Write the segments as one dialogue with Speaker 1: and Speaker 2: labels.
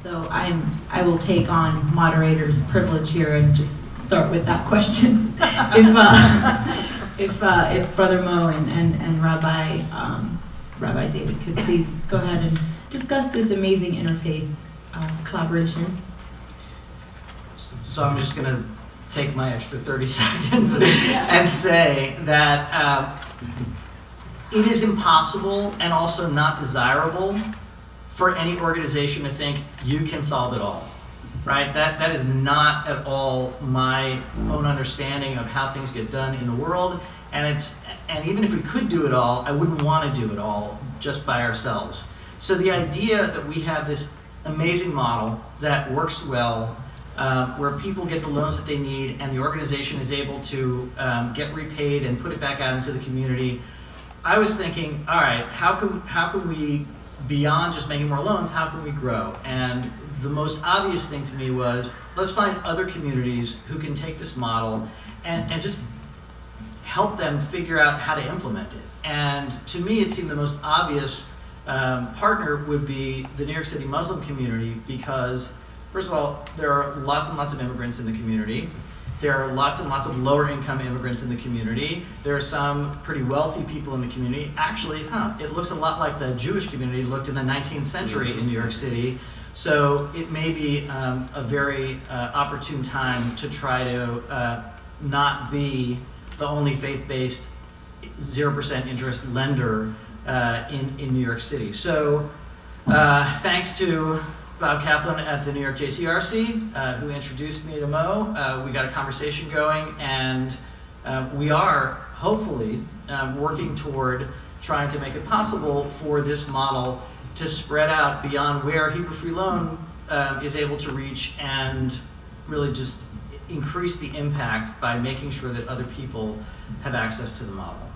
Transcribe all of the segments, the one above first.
Speaker 1: So I will take on moderator's privilege here and just start with that question. If Brother Mo and Rabbi David could please go ahead and discuss this amazing interfaith collaboration.
Speaker 2: So I'm just going to take my extra 30 seconds and say that it is impossible and also not desirable for any organization to think you can solve it all, right? That is not at all my own understanding of how things get done in the world, and even if we could do it all, I wouldn't want to do it all just by ourselves. So the idea that we have this amazing model that works well, where people get the loans that they need and the organization is able to get repaid and put it back out into the community, I was thinking, all right, how can we, beyond just making more loans, how can we grow? And the most obvious thing to me was, let's find other communities who can take this model and just help them figure out how to implement it. And to me, it seemed the most obvious partner would be the New York City Muslim community, because first of all, there are lots and lots of immigrants in the community. There are lots and lots of lower income immigrants in the community. There are some pretty wealthy people in the community. Actually, it looks a lot like the Jewish community looked in the 19th century in New York City. So it may be a very opportune time to try to not be the only faith-based 0% interest lender in New York City. So thanks to Bob Kaplan at the New York JCRC, who introduced me to Mo. We got a conversation going, and we are hopefully working toward trying to make it possible for this model to spread out beyond where Hebrew Free Loan is able to reach, and really just increase the impact by making sure that other people have access to the model.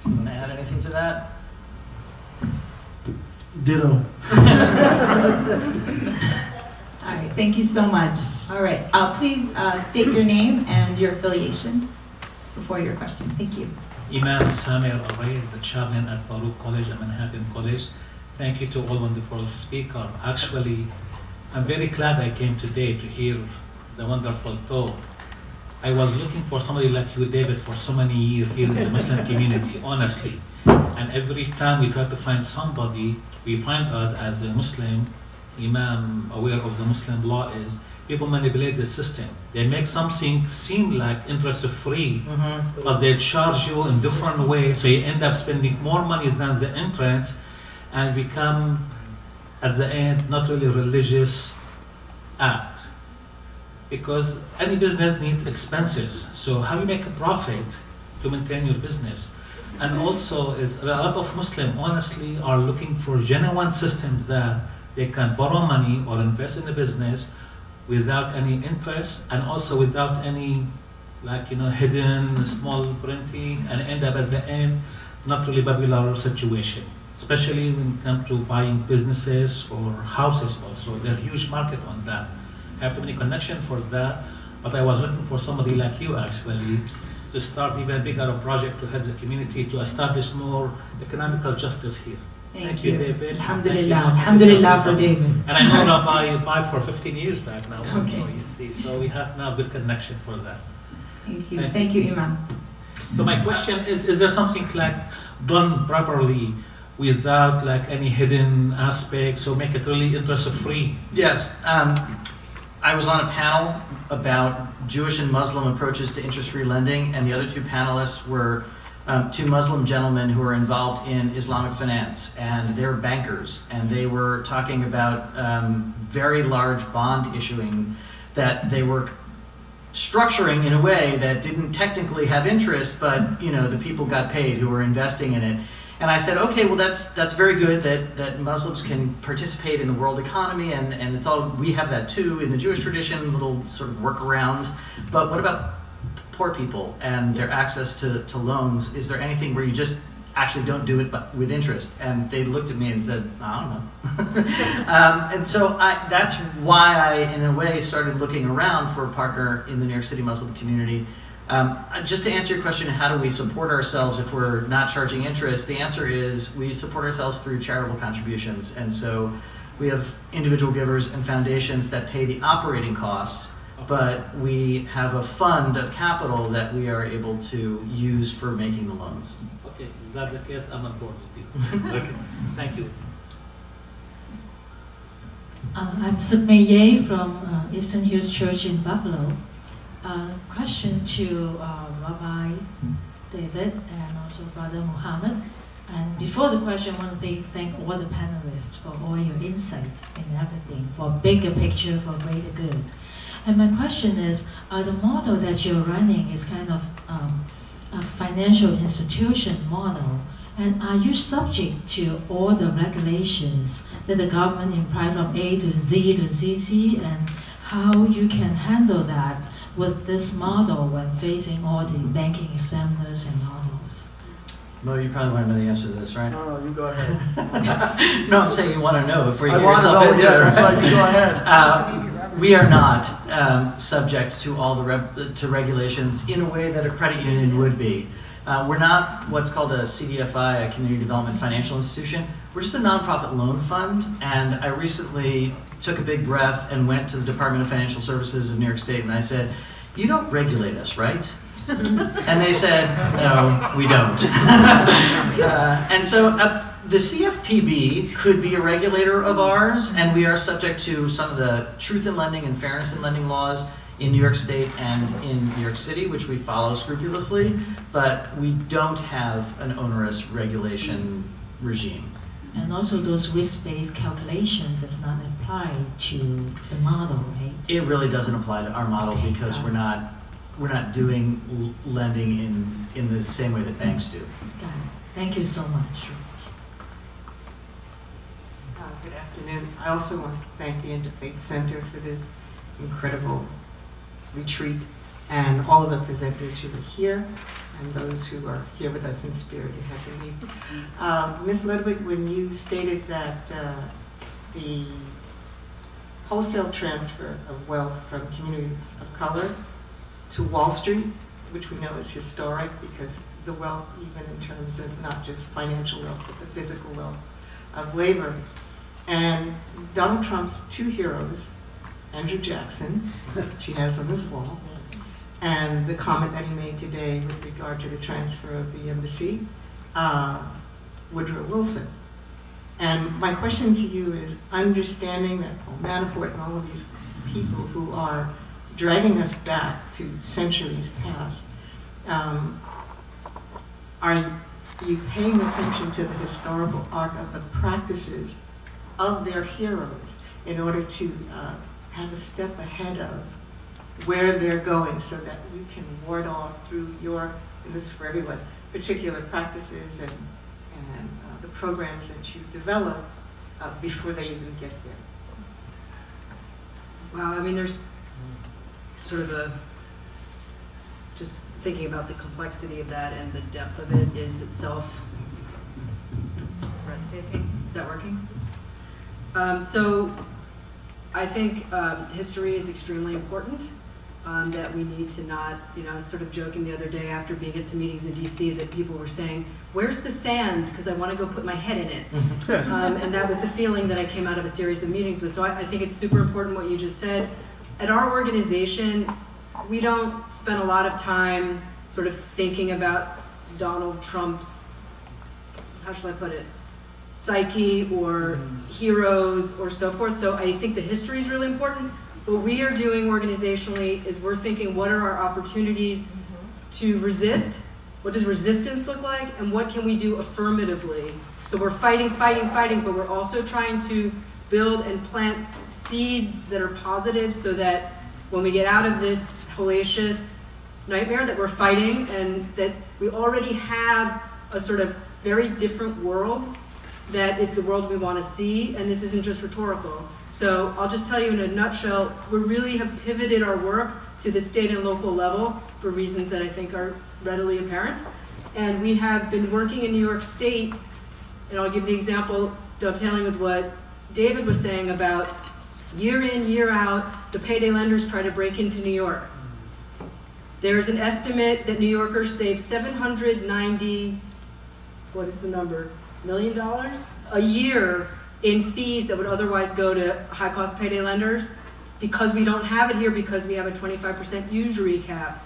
Speaker 2: You want to add anything to that?
Speaker 3: Ditto.
Speaker 1: All right, thank you so much. All right, please state your name and your affiliation before your question. Thank you.
Speaker 4: Imam Samir Away, the chaplain at Baruch College and Manhattan College. Thank you to all wonderful speakers. Actually, I'm very glad I came today to hear the wonderful talk. I was looking for somebody like you, David, for so many years here in the Muslim community, honestly. And every time we try to find somebody, we find out as a Muslim Imam aware of the Muslim law is, people manipulate the system. They make something seem like interest-free, but they charge you in different ways, so you end up spending more money than the entrance and become, at the end, not really religious act. Because any business needs expenses, so how you make a profit to maintain your business? And also, is a lot of Muslims, honestly, are looking for genuine systems that they can borrow money or invest in a business without any interest, and also without any, hidden small printing, and end up at the end, not really popular situation. Especially when it comes to buying businesses or houses also. There's a huge market on that. I have too many connections for that, but I was looking for somebody like you actually to start even bigger project to help the community to establish more economical justice here.
Speaker 1: Thank
Speaker 4: you, David.
Speaker 1: Alhamdulillah. Alhamdulillah for David.
Speaker 4: And I know Rabbi for 15 years back now
Speaker 1: Okay.
Speaker 4: also, you see. So we have now good connection for that.
Speaker 1: Thank you. Thank you, Imam.
Speaker 4: So my question is there something like done properly without any hidden aspects, so make it really interest-free?
Speaker 2: Yes. I was on a panel about Jewish and Muslim approaches to interest-free lending, and the other two panelists were two Muslim gentlemen who are involved in Islamic finance, and they're bankers, and they were talking about very large bond issuing that they were structuring in a way that didn't technically have interest, but the people got paid who were investing in it. And I said, okay, well that's very good that Muslims can participate in the world economy, and it's all, we have that too in the Jewish tradition, little sort of workarounds. But what about poor people and their access to loans? Is there anything where you just actually don't do it but with interest? And they looked at me and said, I don't know. And so that's why I, in a way, started looking around for a partner in the New York City Muslim community. Just to answer your question, how do we support ourselves if we're not charging interest? The answer is we support ourselves through charitable contributions. And so We have individual givers and foundations that pay the operating costs, but we have a fund of capital that we are able to use for making the loans.
Speaker 4: Okay, is that the case? I'm on board with you. Okay, thank you.
Speaker 1: I'm Sukmei Ye from Eastern Hills Church in Buffalo. Question to Rabbi David and also Brother Mohammad. And before the question, I want to thank all the panelists for all your insight and everything, for bigger picture, for greater good. And my question is, the model that you're running is kind of a financial institution model, and are you subject to all the regulations that the government imply from A to Z to ZZ, and how you can handle that with this model when facing all the banking examiners and all those?
Speaker 2: Mo, you probably want to know the answer to this, right?
Speaker 3: No, you go ahead.
Speaker 2: No, I'm saying you want to know before you
Speaker 3: I
Speaker 2: get
Speaker 3: want to
Speaker 2: yourself
Speaker 3: know,
Speaker 2: into
Speaker 3: yeah,
Speaker 2: it.
Speaker 3: that's right, you go ahead.
Speaker 2: We are not subject to all the to regulations in a way that a credit union would be. We're not what's called a CDFI, a Community Development Financial Institution. We're just a nonprofit loan fund, and I recently took a big breath and went to the Department of Financial Services of New York State, and I said, "You don't regulate us, right?" And they said, "No, we don't." And so the CFPB could be a regulator of ours, and we are subject to some of the truth in lending and fairness in lending laws in New York State and in New York City, which we follow scrupulously, but we don't have an onerous regulation regime.
Speaker 1: And also those risk-based calculation does not apply to the model, right?
Speaker 2: It really doesn't apply to our model because we're not doing lending in the same way that banks do.
Speaker 1: Got it. Thank you so much.
Speaker 5: Good afternoon. I also want to thank the Interfaith Center for this incredible retreat and all of the presenters who are here and those who are here with us in spirit who had to leave. Ms. Ludwig, when you stated that the wholesale transfer of wealth from communities of color to Wall Street, which we know is historic because the wealth, even in terms of not just financial wealth, but the physical wealth of labor. And Donald Trump's two heroes, Andrew Jackson, she has on his wall, and the comment that he made today with regard to the transfer of the embassy, Woodrow Wilson. And my question to you is, understanding that Paul Manafort and all of these people who are dragging us back to centuries past, are you paying attention to the historical arc of the practices of their heroes in order to have a step ahead of where they're going so that you can ward off through your, and this is for everyone, particular practices and the programs that you develop before they even get there?
Speaker 6: Wow, I mean, there's sort of a, just thinking about the complexity of that and the depth of it is itself breathtaking. Is that working? So I think history is extremely important, that we need to not, I was sort of joking the other day after being at some meetings in DC that people were saying, "Where's the sand? Because I want to go put my head in it." And that was the feeling that I came out of a series of meetings with. So I think it's super important what you just said. At our organization, we don't spend a lot of time sort of thinking about Donald Trump's, how should I put it, psyche or heroes or so forth. So I think the history is really important. What we are doing organizationally is we're thinking, what are our opportunities to resist? What does resistance look like? And what can we do affirmatively? So we're fighting, but we're also trying to build and plant seeds that are positive so that when we get out of this hellacious nightmare that we're fighting and that we already have a sort of very different world that is the world we want to see, and this isn't just rhetorical. So I'll just tell you in a nutshell, we really have pivoted our work to the state and local level for reasons that I think are readily apparent. And we have been working in New York State, and I'll give the example dovetailing with what David was saying about year in, year out, the payday lenders try to break into New York. There's an estimate that New Yorkers save $790, what is the number, $1 million a year in fees that would otherwise go to high-cost payday lenders, because we don't have it here because we have a 25% usury cap.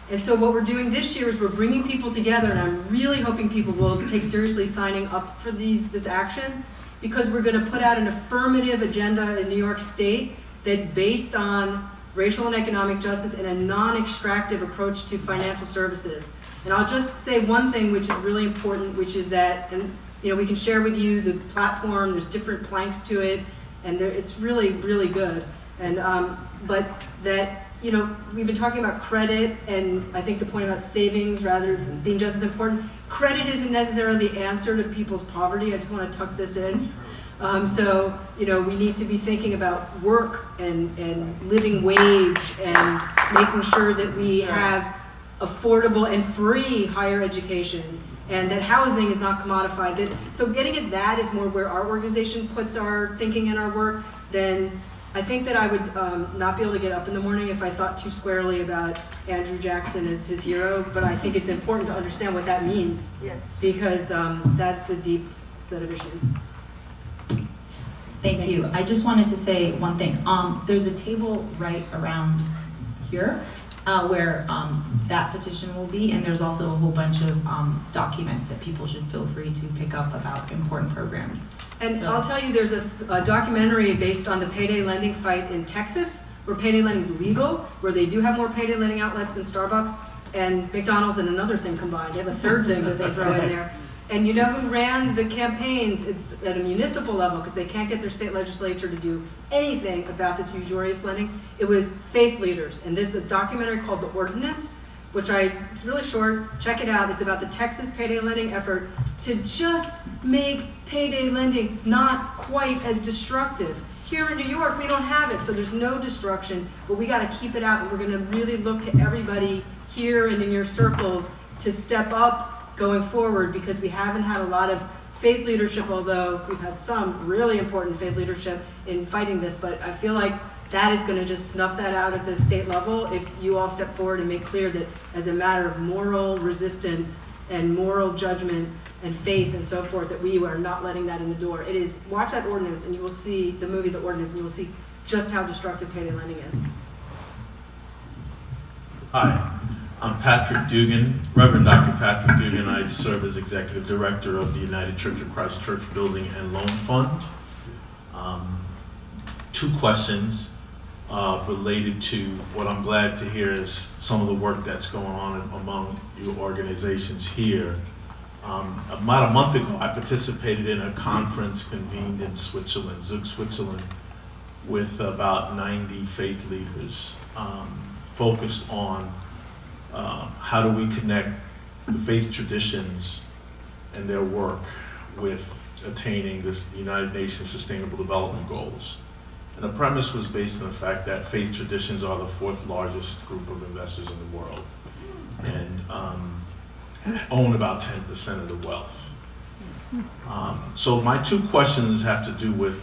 Speaker 6: And so what we're doing this year is we're bringing people together, and I'm really hoping people will take seriously signing up for this action, because we're going to put out an affirmative agenda in New York State that's based on racial and economic justice and a non-extractive approach to financial services. And I'll just say one thing which is really important, which is that, and we can share with you the platform, there's different planks to it, and it's really, really good. And but that, we've been talking about credit, and I think the point about savings rather than being just as important. Credit isn't necessarily the answer to people's poverty. I just want to tuck this in. So, we need to be thinking about work and living wage and making sure that we have affordable and free higher education, and that housing is not commodified. So getting at that is more where our organization puts our thinking and our work. Then I think that I would not be able to get up in the morning if I thought too squarely about Andrew Jackson as his hero, but I think it's important to understand what that means.
Speaker 5: Yes.
Speaker 6: Because that's a deep set of issues.
Speaker 1: Thank you. I just wanted to say one thing. There's a table right around here where that petition will be, and there's also a whole bunch of documents that people should feel free to pick up about important programs.
Speaker 6: And
Speaker 1: So-
Speaker 6: I'll tell you, there's a documentary based on the payday lending fight in Texas, where payday lending is legal, where they do have more payday lending outlets than Starbucks and McDonald's and another thing combined. They have a third thing that they throw in there. And you know who ran the campaigns? It's at a municipal level, because they can't get their state legislature to do anything about this usurious lending. It was faith leaders. And there's a documentary called The Ordinance, which it's really short. Check it out. It's about the Texas payday lending effort to just make payday lending not quite as destructive. Here in New York, we don't have it, so there's no destruction, but we got to keep it out, and we're going to really look to everybody here and in your circles to step up going forward, because we haven't had a lot of faith leadership, although we've had some really important faith leadership in fighting this, but I feel like that is going to just snuff that out at the state level if you all step forward and make clear that as a matter of moral resistance and moral judgment and faith and so forth, that we are not letting that in the door. It is, watch that ordinance and you will see the movie The Ordinance, and you will see just how destructive payday lending is.
Speaker 7: Hi, I'm Patrick Dugan, Reverend Dr. Patrick Dugan. I serve as Executive Director of the United Church of Christ Church Building and Loan Fund. Two questions related to what I'm glad to hear is some of the work that's going on among your organizations here. About a month ago, I participated in a conference convened in Switzerland, Zug, Switzerland, with about 90 faith leaders, focused on how do we connect the faith traditions and their work with attaining the United Nations Sustainable Development Goals. And the premise was based on the fact that faith traditions are the fourth largest group of investors in the world, and own about 10% of the wealth. So my two questions have to do with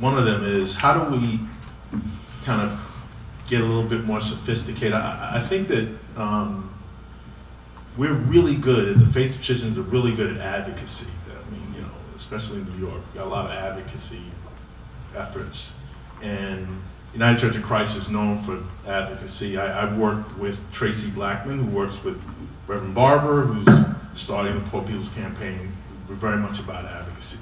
Speaker 7: one of them is, how do we kind of get a little bit more sophisticated? I think that we're really good, the faith traditions are really good at advocacy. I mean, especially in New York, we've got a lot of advocacy efforts. And United Church of Christ is known for advocacy. I've worked with Tracy Blackman, who works with Reverend Barber, who's starting the Poor People's Campaign. We're very much about advocacy.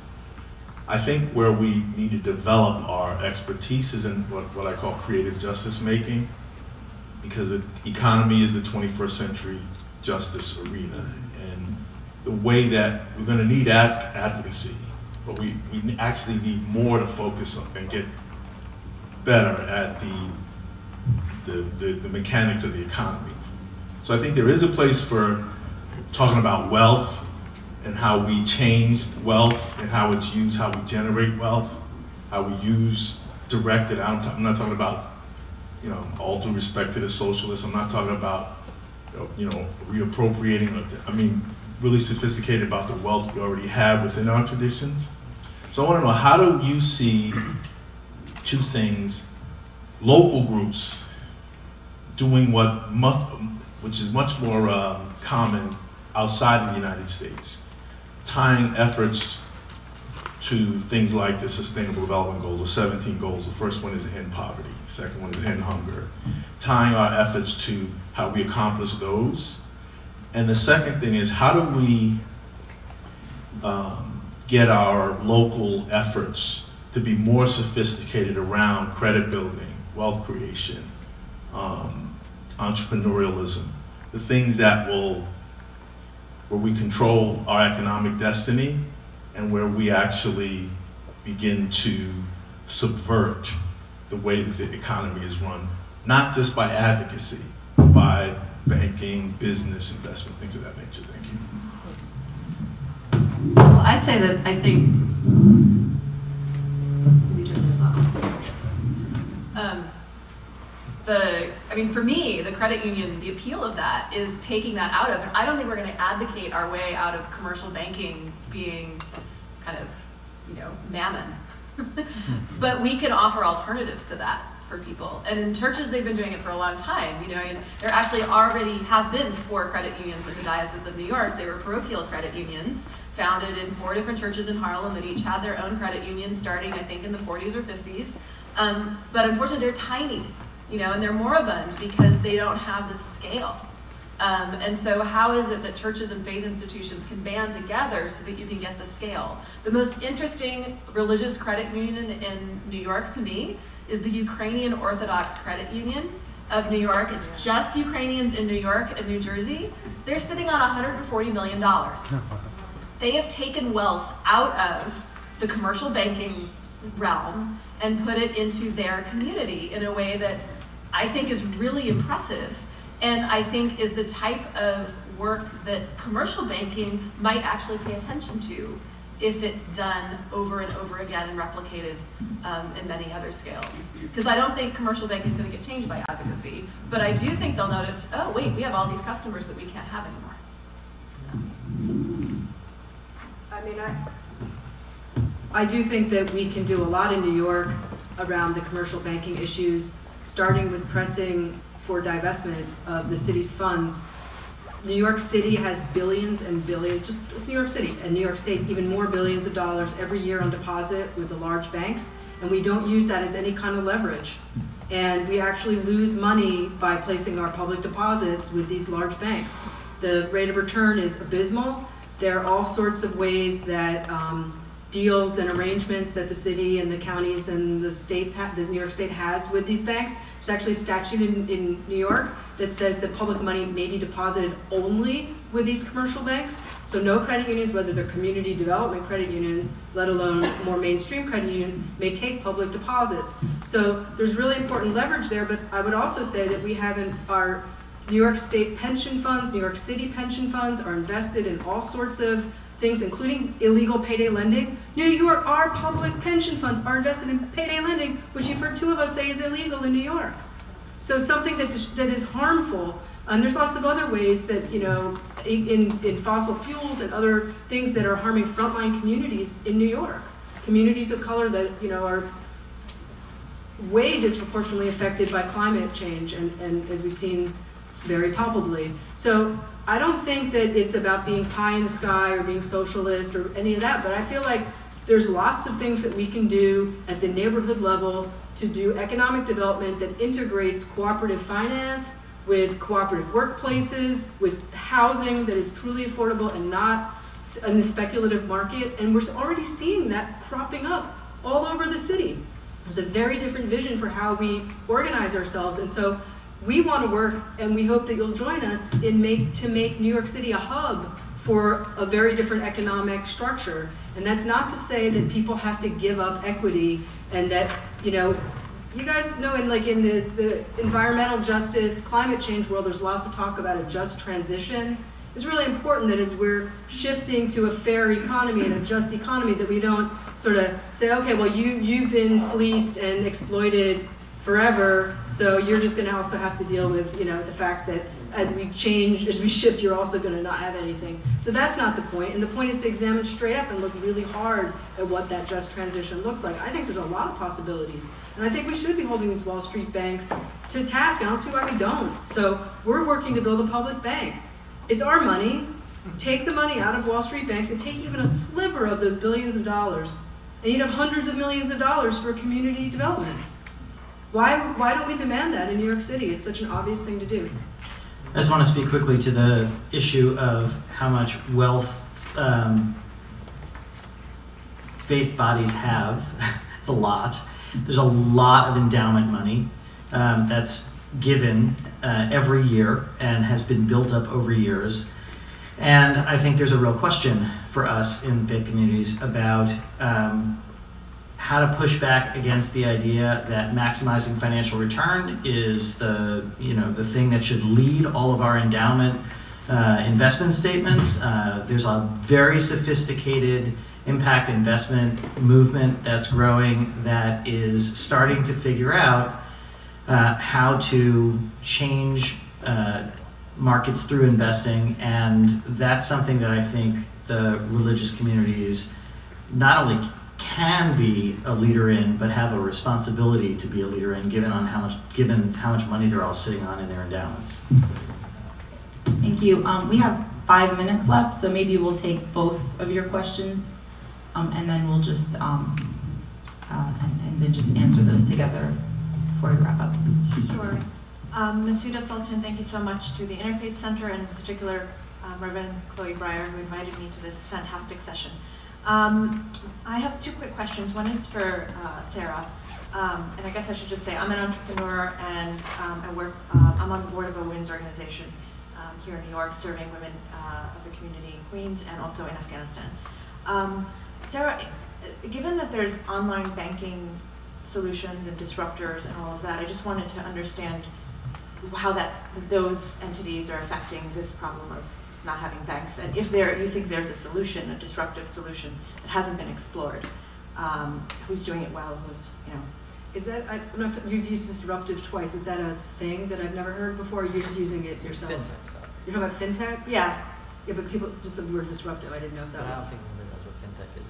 Speaker 7: I think where we need to develop our expertise is in what I call creative justice making, because the economy is the 21st century justice arena. And the way that we're going to need advocacy, but we actually need more to focus on and get better at the mechanics of the economy. So I think there is a place for talking about wealth and how we changed wealth and how it's used, how we generate wealth, how we direct it. I'm not talking about, all due respect to the socialists. I'm not talking about, reappropriating. I mean, really sophisticated about the wealth we already have within our traditions. So I want to know, how do you see two things, local groups doing which is much more common outside of the United States, tying efforts to things like the Sustainable Development Goals, the 17 goals. The first one is end poverty, the second one is end hunger. Tying our efforts to how we accomplish those. And the second thing is, how do we get our local efforts to be more sophisticated around credit building, wealth creation, entrepreneurialism, the things that where we control our economic destiny and where we actually begin to subvert the way that the economy is run, not just by advocacy, but by banking, business, investment, things of that nature. Thank you.
Speaker 8: Well, I'd say that I think. Let me turn this off.
Speaker 9: I mean, for me, the credit union, the appeal of that is taking that out of, and I don't think we're going to advocate our way out of commercial banking being kind of, mammon. But we can offer alternatives to that for people. And in churches, they've been doing it for a long time. And there actually already have been 4 credit unions in the Diocese of New York. They were parochial credit unions founded in 4 different churches in Harlem that each had their own credit union starting, I think, in the 40s or 50s. But unfortunately, they're tiny, and they're moribund because they don't have the scale. And so how is it that churches and faith institutions can band together so that you can get the scale? The most interesting religious credit union in New York to me is the Ukrainian Orthodox Credit Union of New York. It's just Ukrainians in New York and New Jersey. They're sitting on $140 million. They have taken wealth out of the commercial banking realm and put it into their community in a way that I think is really impressive, and I think is the type of work that commercial banking might actually pay attention to if it's done over and over again and replicated in many other scales. Because I don't think commercial banking is going to get changed by advocacy, but I do think they'll notice, oh wait, we have all these customers that we can't have anymore.
Speaker 6: I mean, I do think that we can do a lot in New York around the commercial banking issues, starting with pressing for divestment of the city's funds. New York City has billions and billions, just New York City, and New York State even more billions of dollars every year on deposit with the large banks, and we don't use that as any kind of leverage. And we actually lose money by placing our public deposits with these large banks. The rate of return is abysmal. There are all sorts of ways that deals and arrangements that the city and the counties and the states have, the New York State has with these banks. There's actually a statute in New York that says that public money may be deposited only with these commercial banks. So no credit unions, whether they're community development credit unions, let alone more mainstream credit unions, may take public deposits. So there's really important leverage there, but I would also say that we have our New York State pension funds, New York City pension funds are invested in all sorts of things, including illegal payday lending. New York, our public pension funds are invested in payday lending, which you've heard 2 of us say is illegal in New York. So something that is harmful. And there's lots of other ways that, in fossil fuels and other things that are harming frontline communities in New York. Communities of color that, are way disproportionately affected by climate change and as we've seen very palpably. So I don't think that it's about being pie in the sky or being socialist or any of that, but I feel like there's lots of things that we can do at the neighborhood level to do economic development that integrates cooperative finance with cooperative workplaces, with housing that is truly affordable and not in the speculative market. And we're already seeing that cropping up all over the city. There's a very different vision for how we organize ourselves. And so we want to work, and we hope that you'll join us to make New York City a hub for a very different economic structure. And that's not to say that people have to give up equity and that, you guys know in the environmental justice, climate change world, there's lots of talk about a just transition. It's really important that as we're shifting to a fair economy and a just economy, that we don't sort of say, okay, well, you've been fleeced and exploited forever, so you're just going to also have to deal with, the fact that as we shift, you're also going to not have anything. So that's not the point, and the point is to examine straight up and look really hard at what that just transition looks like. I think there's a lot of possibilities, and I think we should be holding these Wall Street banks to task, and I don't see why we don't. So we're working to build a public bank. It's our money. Take the money out of Wall Street banks and take even a sliver of those billions of dollars And you'd have hundreds of millions of dollars for community development. Why don't we demand that in New York City? It's such an obvious thing to do.
Speaker 2: I just want to speak quickly to the issue of how much wealth faith bodies have. It's a lot. There's a lot of endowment money that's given every year and has been built up over years. And I think there's a real question for us in faith communities about how to push back against the idea that maximizing financial return is the thing that should lead all of our endowment investment statements. There's a very sophisticated impact investment movement that's growing that is starting to figure out how to change markets through investing, and that's something that I think the religious communities not only can be a leader in, but have a responsibility to be a leader in, given how much money they're all sitting on in their endowments.
Speaker 1: Thank you. We have 5 minutes left, so maybe we'll take both of your questions, and then we'll just and then just answer those together before we wrap up.
Speaker 8: Sure. Masuda Sultan, thank you so much to the Interfaith Center, and in particular Reverend Chloe Breyer, who invited me to this fantastic session. I have 2 quick questions. One is for Sarah, and I guess I should just say I'm an entrepreneur, and I'm on the board of a women's organization here in New York, serving women of the community in Queens and also in Afghanistan. Sarah, given that there's online banking solutions and disruptors and all of that, I just wanted to understand how those entities are affecting this problem of not having banks, and if you think there's a solution, a disruptive solution that hasn't been explored. Who's doing it well?
Speaker 6: Is that, I don't know if you've used disruptive twice, is that a thing that I've never heard before? You're just using it yourself?
Speaker 10: Fintech stuff.
Speaker 6: You're talking about fintech?
Speaker 8: Yeah.
Speaker 6: Yeah, but people, just the word disruptive, I didn't know if that
Speaker 10: I
Speaker 6: was.
Speaker 10: don't think anybody knows what fintech is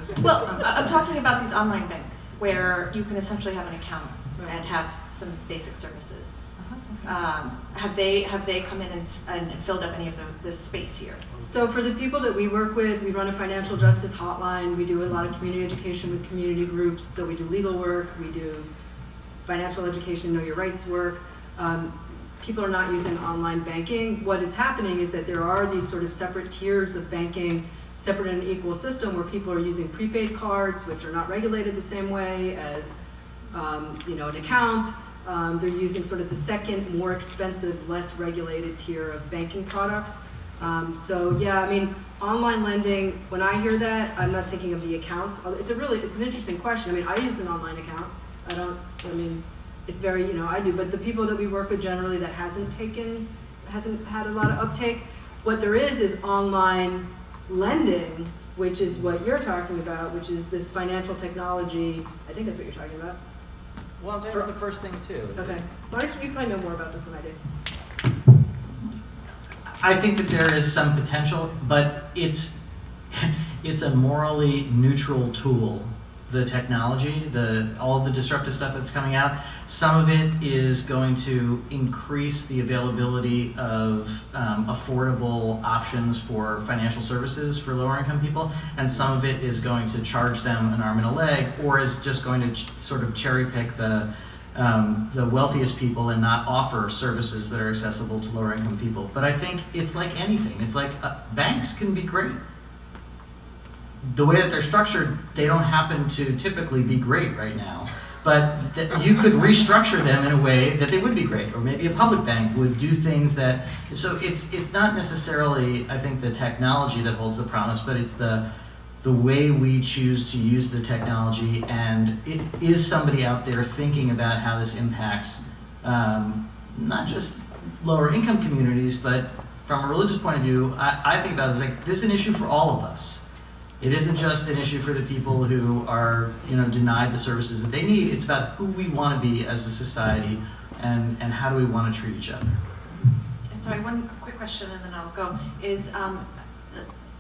Speaker 10: either.
Speaker 6: Okay.
Speaker 8: Well, I'm talking about these online banks where you can essentially have an account
Speaker 6: Right.
Speaker 8: and have some basic services.
Speaker 6: Uh-huh, okay.
Speaker 8: Have they come in and filled up any of the space here?
Speaker 6: So for the people that we work with, we run a financial justice hotline. We do a lot of community education with community groups. So we do legal work, we do financial education, know your rights work. People are not using online banking. What is happening is that there are these sort of separate tiers of banking, separate and equal system, where people are using prepaid cards, which are not regulated the same way as an account. They're using sort of the second, more expensive, less regulated tier of banking products. So yeah, I mean, online lending, when I hear that, I'm not thinking of the accounts. It's an interesting question. I mean, I use an online account. It's very, I do, but the people that we work with generally that hasn't had a lot of uptake, what there is online lending, which is what you're talking about, which is this financial technology. I think that's what you're talking about.
Speaker 10: Well, that's the first thing too.
Speaker 6: Okay. Why don't you probably know more about this than I do?
Speaker 2: I think that there is some potential, but it's a morally neutral tool. The technology, all of the disruptive stuff that's coming out, some of it is going to increase the availability of affordable options for financial services for lower income people, and some of it is going to charge them an arm and a leg, or is just going to sort of cherry pick the wealthiest people and not offer services that are accessible to lower income people. But I think it's like anything. It's like banks can be great. The way that they're structured, they don't happen to typically be great right now. But you could restructure them in a way that they would be great, or maybe a public bank would do things that. So it's not necessarily, I think, the technology that holds the promise, but it's the way we choose to use the technology, and it is somebody out there thinking about how this impacts not just lower income communities, but from a religious point of view, I think about it as like this is an issue for all of us. It isn't just an issue for the people who are, denied the services that they need. It's about who we want to be as a society, and how do we want to treat each other.
Speaker 8: And sorry, one quick question, and then I'll go.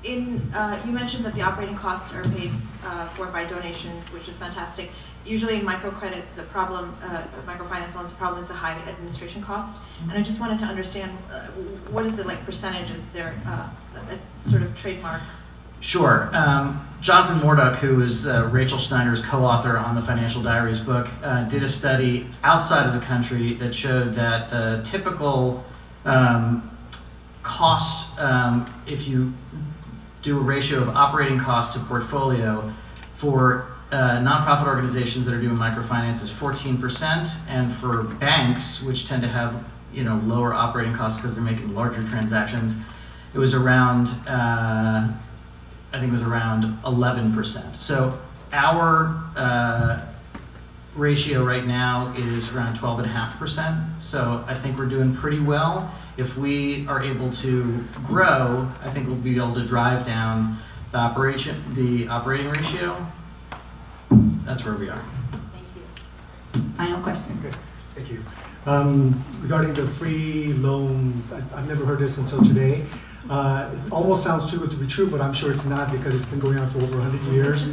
Speaker 8: You mentioned that the operating costs are paid for by donations, which is fantastic. Usually in microcredit, microfinance loans, the problem is the high administration cost. And I just wanted to understand what is the percentage? Is there a sort of trademark
Speaker 2: Sure. Jonathan Morduck, who is Rachel Schneider's co-author on the Financial Diaries book, did a study outside of the country that showed that the typical cost, if you do a ratio of operating cost to portfolio for nonprofit organizations that are doing microfinance is 14%, and for banks, which tend to have lower operating costs because they're making larger transactions, it was around I think it was around 11%. So our ratio right now is around 12.5%. So I think we're doing pretty well. If we are able to grow, I think we'll be able to drive down the operating ratio. That's where we are.
Speaker 8: Thank you.
Speaker 1: Final question.
Speaker 11: Okay, thank you. Regarding the free loan, I've never heard this until today. It almost sounds too good to be true, but I'm sure it's not because it's been going on for over 100 years.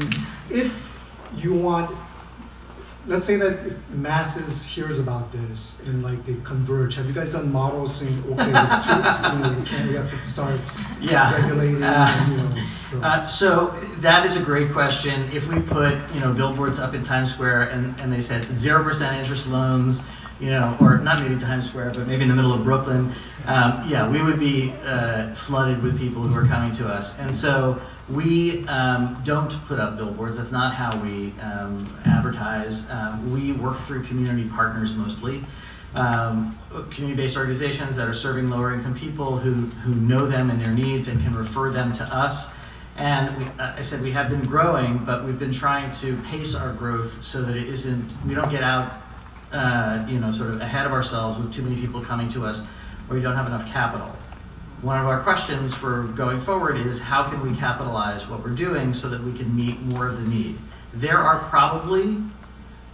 Speaker 11: If you want, let's say that if masses hears about this and like they converge, have you guys done models saying, okay, it's true, we have to start regulating?
Speaker 2: So that is a great question. If we put billboards up in Times Square and they said 0% interest loans, or not maybe Times Square, but maybe in the middle of Brooklyn, we would be flooded with people who are coming to us. And so we don't put up billboards. That's not how we advertise. We work through community partners mostly, community-based organizations that are serving lower-income people who know them and their needs and can refer them to us. And I said we have been growing, but we've been trying to pace our growth so that we don't get out sort of ahead of ourselves with too many people coming to us or we don't have enough capital. One of our questions for going forward is how can we capitalize what we're doing so that we can meet more of the need? There are probably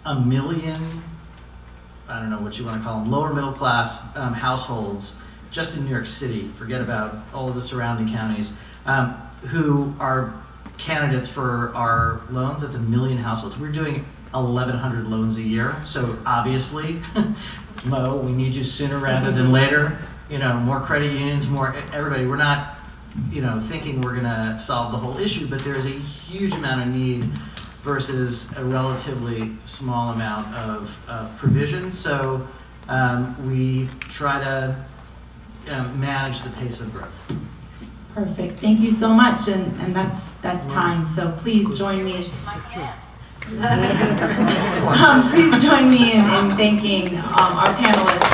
Speaker 2: 1 million, I don't know what you want to call them, lower middle class households just in New York City, forget about all of the surrounding counties, who are candidates for our loans. That's 1 million households. We're doing 1,100 loans a year. So obviously, Mo, we need you sooner rather than later. More credit unions, more everybody. We're not, thinking we're gonna solve the whole issue, but there is a huge amount of need versus a relatively small amount of provision. So we try to manage the pace of growth.
Speaker 1: Perfect. Thank you so much, and that's time. So please join me. Please join me in thanking our panelists